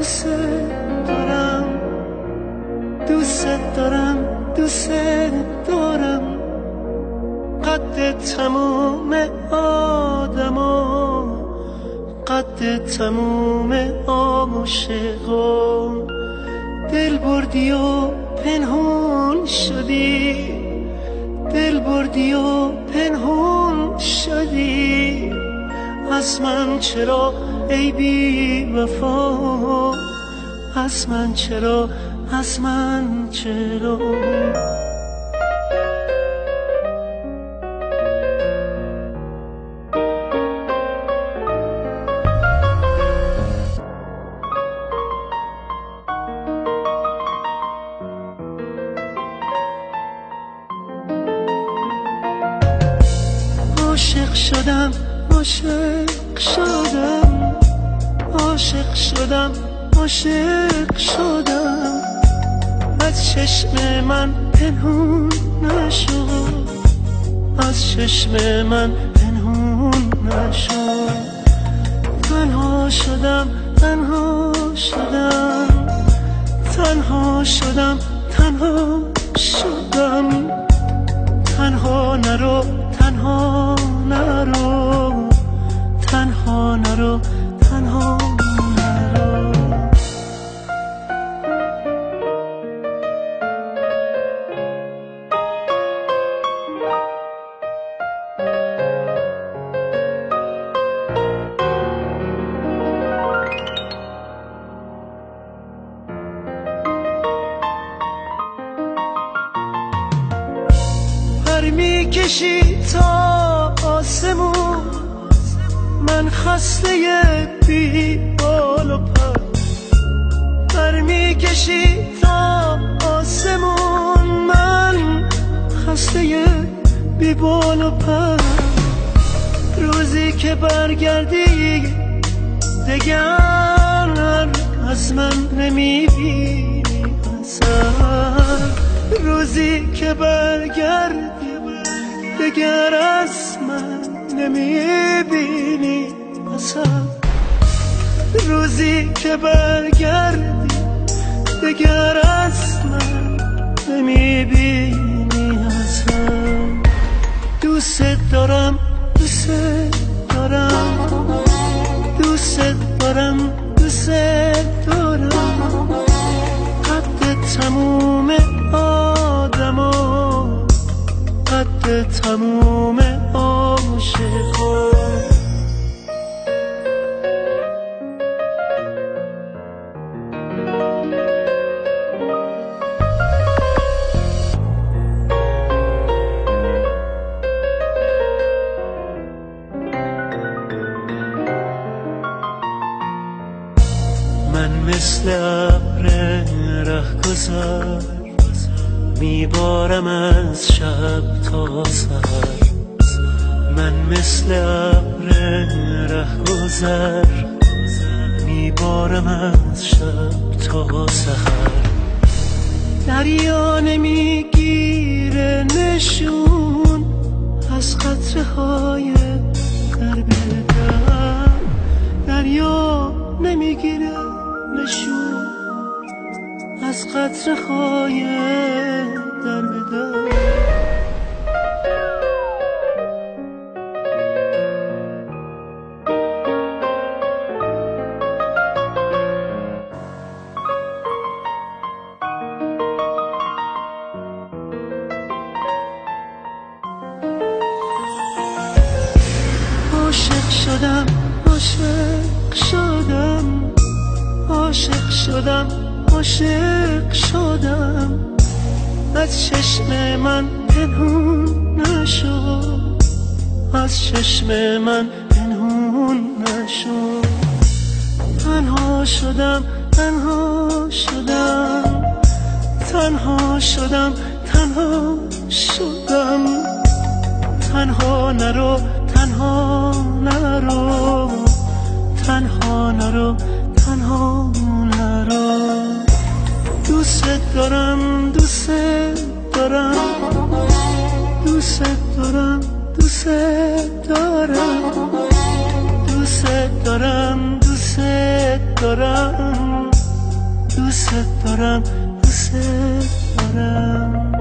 دوست دارم، دوست دارم، دوست دارم. قد تموم آدما، قد تموم عاشقا. دل بردی و پنهون شدی، دل بردی و پنهون شدی. از من چرا ای بی وفا، از من چرا، از من چرا. عاشق شدم، عاشق شدم، عاشق شدم، عاشق شدم. از چشم من پنهون نشد، از چشم من پنهون نشد. تنها شدم، تنها شدم، تنها شدم، تنها شدم. تنها نرو، تنها نرو، تنها نرو، تنها نرو. پر میکشی تا آسمون، من خسته بی بال و پر. پر میکشی تا آسمون، من خسته بی بال و پر. روزی که برگردی دگر از من نمیبینی اثر. روزی که برگردی دگر از من نمیبینی اثر. روزی که برگردی دگر از من نمیبینی اثر. دوست دارم، دوست دارم، دوست دارم، دوست دارم. قد تموم آدما، قد تموم عاشقا. من مثل ابر رهگذر میبارم از شب تا سحر. من مثل ابر رهگذر میبارم از شب تا سحر. دریا نمیگیره نشون از قطره های در به در. دریا نمیگیره نشون از قطره های در به در. عاشق شدم، عاشق شدم، عاشق شدم، عاشق شدم. از چشم من پنهون نشد، از چشم من پنهون نشد. تنها شدم، تنها شدم، تنها شدم، تنها شدم. تنها نرو، تنها نرو، تنها نرو، تنها نرو. دوست دارم، دوست دارم، دوست دارم، دوست دارم، دوست دارم، دوست دارم. دوست دارم دوست دارم